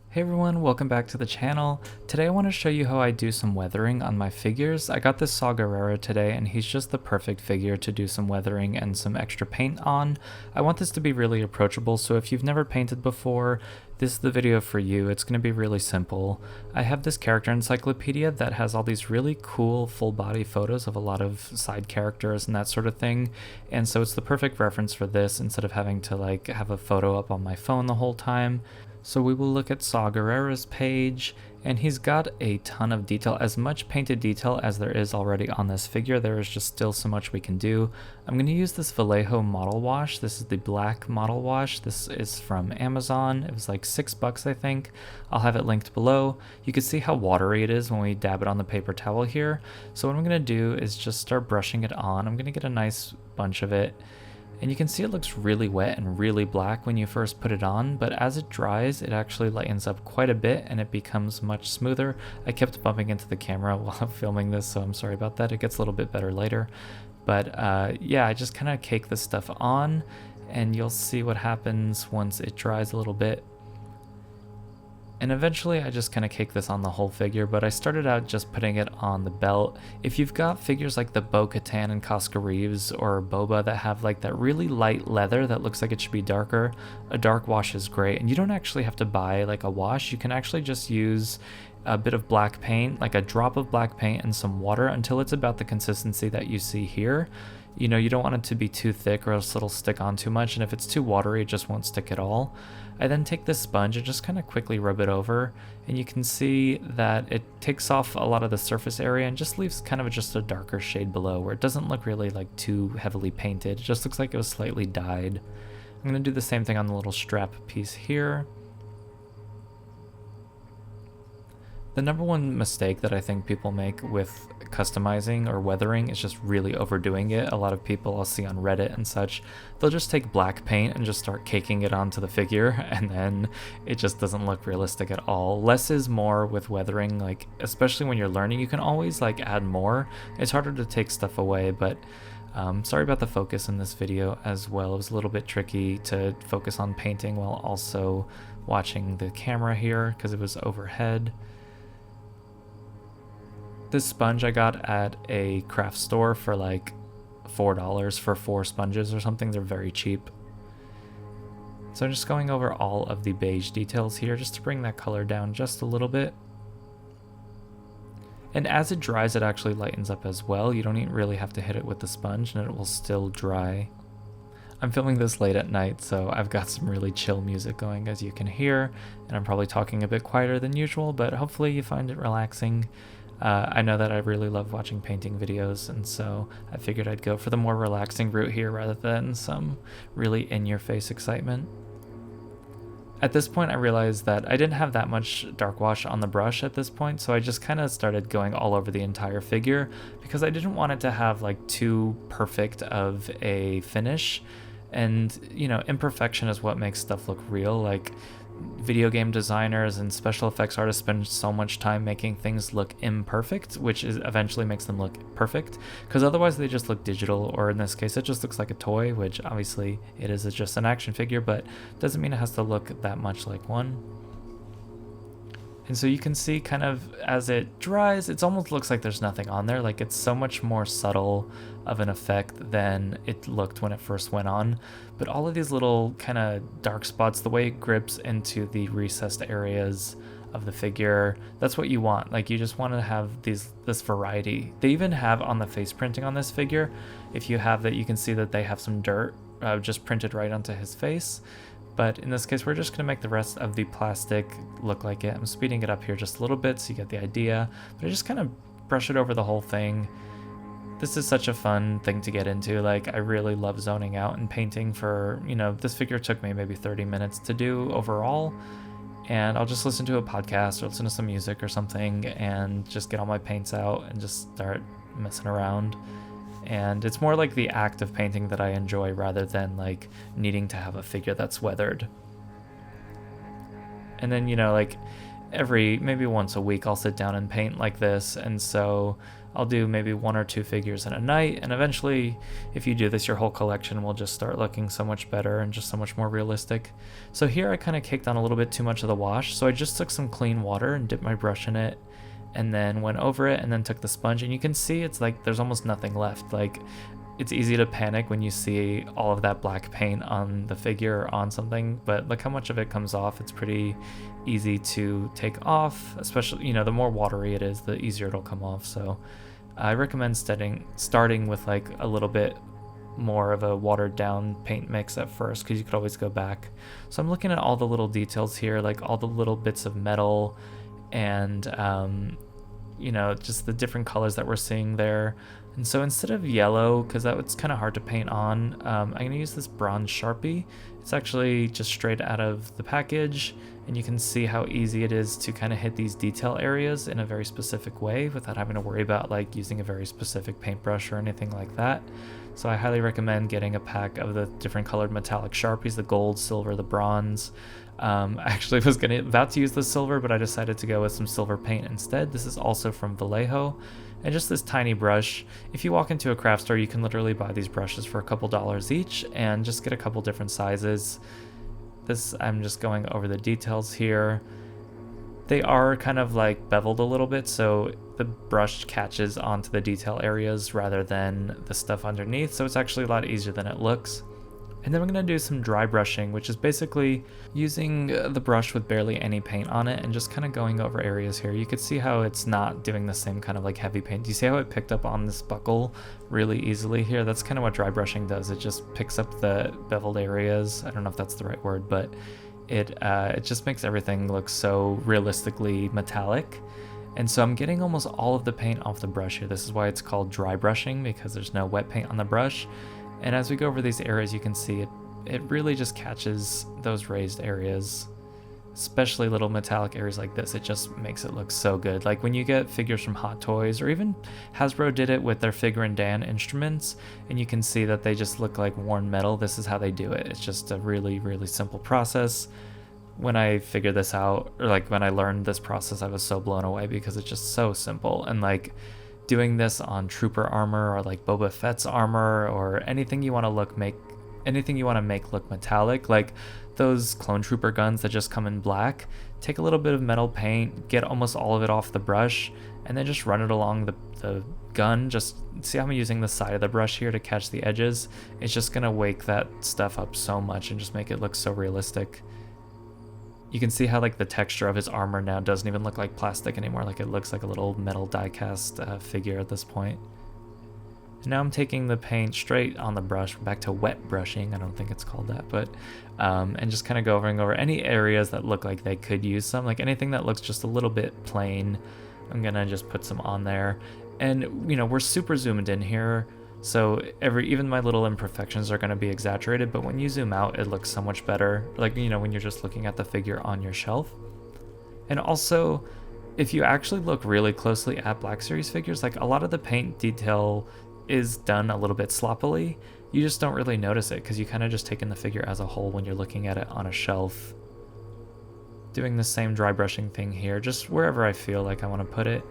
Hey everyone, welcome back to the channel. Today I want to show you how I do some weathering on my figures. I got this Saw Gerrera today and he's just the perfect figure to do some weathering and some extra paint on. I want this to be really approachable, so if you've never painted before, this is the video for you. It's going to be really simple. I have this character encyclopedia that has all these really cool full body photos of a lot of side characters and that sort of thing, and so it's the perfect reference for this instead of having to have a photo up on my phone the whole time. So we will look at Saw Gerrera's page, and he's got a ton of detail, as much painted detail as there is already on this figure. There is just still so much we can do. I'm going to use this Vallejo model wash. This is the black model wash. This is from Amazon. It was like $6, I think. I'll have it linked below. You can see how watery it is when we dab it on the paper towel here. So what I'm going to do is just start brushing it on. I'm going to get a nice bunch of it. And you can see it looks really wet and really black when you first put it on, but as it dries, it actually lightens up quite a bit and it becomes much smoother. I kept bumping into the camera while filming this, so I'm sorry about that. It gets a little bit better later. But yeah, I just kind of cake this stuff on and you'll see what happens once it dries a little bit. And eventually I just kind of cake this on the whole figure, but I started out just putting it on the belt. If you've got figures like the Bo-Katan and Casca Reeves or Boba that have like that really light leather that looks like it should be darker, a dark wash is great. And you don't actually have to buy like a wash. You can actually just use a bit of black paint, like a drop of black paint and some water until it's about the consistency that you see here. You know, you don't want it to be too thick or else it'll stick on too much, and if it's too watery, it just won't stick at all. I then take this sponge and just kind of quickly rub it over, and you can see that it takes off a lot of the surface area and just leaves kind of just a darker shade below where it doesn't look really like too heavily painted. It just looks like it was slightly dyed. I'm going to do the same thing on the little strap piece here. The number one mistake that I think people make with customizing or weathering is just really overdoing it. A lot of people I'll see on Reddit and such, they'll just take black paint and just start caking it onto the figure, and then it just doesn't look realistic at all. Less is more with weathering, like especially when you're learning, you can always like add more. It's harder to take stuff away, but sorry about the focus in this video as well. It was a little bit tricky to focus on painting while also watching the camera here because it was overhead. This sponge I got at a craft store for like $4 for 4 sponges or something. They're very cheap. So I'm just going over all of the beige details here just to bring that color down just a little bit. And as it dries, it actually lightens up as well. You don't even really have to hit it with the sponge and it will still dry. I'm filming this late at night, so I've got some really chill music going, as you can hear, and I'm probably talking a bit quieter than usual, but hopefully you find it relaxing. I know that I really love watching painting videos, and so I figured I'd go for the more relaxing route here rather than some really in-your-face excitement. At this point I realized that I didn't have that much dark wash on the brush at this point, so I just kind of started going all over the entire figure because I didn't want it to have like too perfect of a finish. And you know, imperfection is what makes stuff look real. Like video game designers and special effects artists spend so much time making things look imperfect, which is eventually makes them look perfect, because otherwise they just look digital, or in this case it just looks like a toy, which obviously it is just an action figure, but doesn't mean it has to look that much like one. And so you can see kind of as it dries, it almost looks like there's nothing on there. Like it's so much more subtle of an effect than it looked when it first went on. But all of these little kind of dark spots, the way it grips into the recessed areas of the figure, that's what you want. Like you just want to have this variety. They even have on the face printing on this figure, if you have that, you can see that they have some dirt just printed right onto his face. But in this case, we're just going to make the rest of the plastic look like it. I'm speeding it up here just a little bit so you get the idea. But I just kind of brush it over the whole thing. This is such a fun thing to get into. Like, I really love zoning out and painting for, you know, this figure took me maybe 30 minutes to do overall. And I'll just listen to a podcast or listen to some music or something and just get all my paints out and just start messing around. And it's more like the act of painting that I enjoy rather than like needing to have a figure that's weathered. And then, you know, like maybe once a week I'll sit down and paint like this, and so I'll do maybe 1 or 2 figures in a night, and eventually if you do this, your whole collection will just start looking so much better and just so much more realistic. So here I kind of caked on a little bit too much of the wash, so I just took some clean water and dipped my brush in it and then went over it and then took the sponge, and you can see it's like there's almost nothing left. Like, it's easy to panic when you see all of that black paint on the figure or on something, but look how much of it comes off. It's pretty easy to take off, especially, the more watery it is, the easier it'll come off. So I recommend starting with like a little bit more of a watered down paint mix at first, because you could always go back. So I'm looking at all the little details here, like all the little bits of metal and just the different colors that we're seeing there. And so instead of yellow, because that was kind of hard to paint on, I'm going to use this bronze Sharpie. It's actually just straight out of the package, and you can see how easy it is to kind of hit these detail areas in a very specific way without having to worry about like using a very specific paintbrush or anything like that. So I highly recommend getting a pack of the different colored metallic Sharpies, the gold, silver, the bronze. I actually was about to use the silver, but I decided to go with some silver paint instead. This is also from Vallejo, and just this tiny brush. If you walk into a craft store, you can literally buy these brushes for a couple dollars each and just get a couple different sizes. I'm just going over the details here. They are kind of like beveled a little bit, so the brush catches onto the detail areas rather than the stuff underneath, so it's actually a lot easier than it looks. And then we're going to do some dry brushing, which is basically using the brush with barely any paint on it and just kind of going over areas here. You could see how it's not doing the same kind of like heavy paint. Do you see how it picked up on this buckle really easily here? That's kind of what dry brushing does. It just picks up the beveled areas. I don't know if that's the right word, but it just makes everything look so realistically metallic. And so I'm getting almost all of the paint off the brush here. This is why it's called dry brushing, because there's no wet paint on the brush. And as we go over these areas, you can see it really just catches those raised areas, especially little metallic areas like this. It just makes it look so good. Like when you get figures from Hot Toys, or even Hasbro did it with their Figure and Dan instruments, and you can see that they just look like worn metal. This is how they do it. It's just a really, really simple process. When I figured this out, or like when I learned this process, I was so blown away because it's just so simple. And like, doing this on Trooper armor or like Boba Fett's armor or anything you want to make look metallic, like those Clone Trooper guns that just come in black, take a little bit of metal paint, get almost all of it off the brush, and then just run it along the gun. Just see how I'm using the side of the brush here to catch the edges. It's just gonna wake that stuff up so much and just make it look so realistic. You can see how like the texture of his armor now doesn't even look like plastic anymore. Like it looks like a little metal die-cast figure at this point. And now I'm taking the paint straight on the brush, back to wet brushing. I don't think it's called that, but and just kind of going over any areas that look like they could use some, like anything that looks just a little bit plain. I'm gonna just put some on there. And we're super zoomed in here, so even my little imperfections are going to be exaggerated, but when you zoom out, it looks so much better, like when you're just looking at the figure on your shelf. And also, if you actually look really closely at Black Series figures, like a lot of the paint detail is done a little bit sloppily. You just don't really notice it because you kind of just take in the figure as a whole when you're looking at it on a shelf. Doing the same dry brushing thing here, just wherever I feel like I want to put it.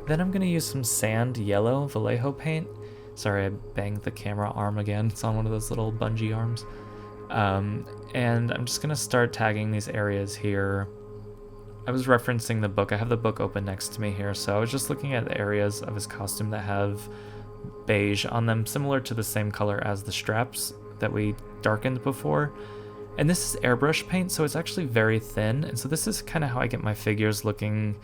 Then I'm going to use some sand yellow Vallejo paint. Sorry, I banged the camera arm again. It's on one of those little bungee arms. And I'm just going to start tagging these areas here. I was referencing the book. I have the book open next to me here. So I was just looking at the areas of his costume that have beige on them, similar to the same color as the straps that we darkened before. And this is airbrush paint, so it's actually very thin. And so this is kind of how I get my figures looking.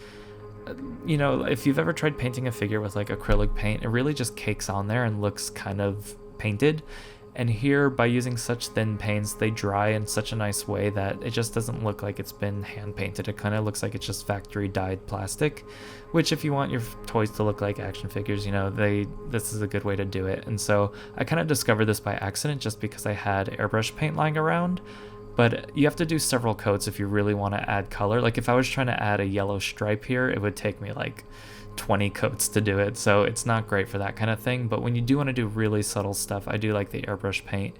If you've ever tried painting a figure with like acrylic paint, it really just cakes on there and looks kind of painted. And here, by using such thin paints, they dry in such a nice way that it just doesn't look like it's been hand painted. It kind of looks like it's just factory dyed plastic, which if you want your toys to look like action figures, this is a good way to do it. And so I kind of discovered this by accident just because I had airbrush paint lying around. But you have to do several coats if you really want to add color. Like if I was trying to add a yellow stripe here, it would take me like 20 coats to do it. So it's not great for that kind of thing. But when you do want to do really subtle stuff, I do like the airbrush paint.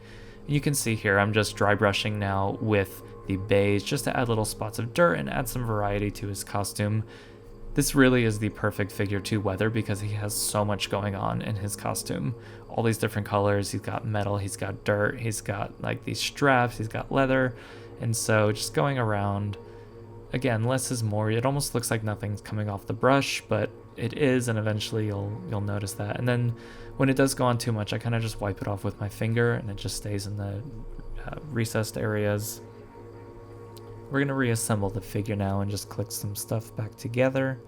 You can see here, I'm just dry brushing now with the beige, just to add little spots of dirt and add some variety to his costume. This really is the perfect figure to weather because he has so much going on in his costume. All these different colors, he's got metal, he's got dirt, he's got like these straps, he's got leather, and so just going around, again, less is more. It almost looks like nothing's coming off the brush, but it is, and eventually you'll notice that. And then when it does go on too much, I kind of just wipe it off with my finger and it just stays in the recessed areas. We're going to reassemble the figure now and just click some stuff back together.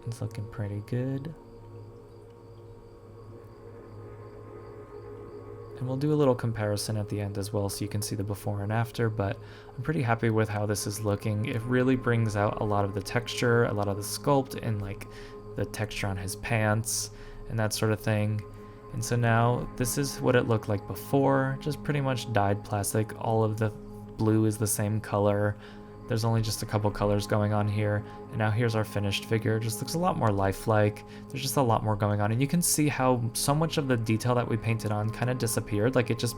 It's looking pretty good. And we'll do a little comparison at the end as well so you can see the before and after, but I'm pretty happy with how this is looking. It really brings out a lot of the texture, a lot of the sculpt, and like the texture on his pants and that sort of thing. And so now this is what it looked like before, just pretty much dyed plastic. All of the blue is the same color. There's only just a couple colors going on here. And now here's our finished figure. It just looks a lot more lifelike. There's just a lot more going on. And you can see how so much of the detail that we painted on kind of disappeared. Like it just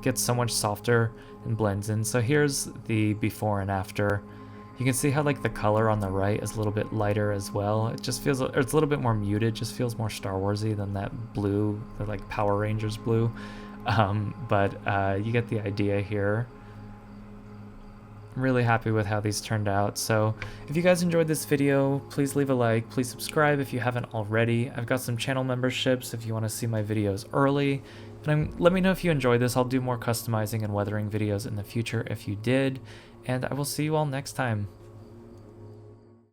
gets so much softer and blends in. So here's the before and after. You can see how like the color on the right is a little bit lighter as well. It just feels, or it's a little bit more muted, just feels more Star Warsy than that blue, the like Power Rangers blue. But you get the idea here. I'm really happy with how these turned out. So if you guys enjoyed this video, please leave a like, please subscribe if you haven't already. I've got some channel memberships if you want to see my videos early. And let me know if you enjoyed this. I'll do more customizing and weathering videos in the future if you did. And I will see you all next time.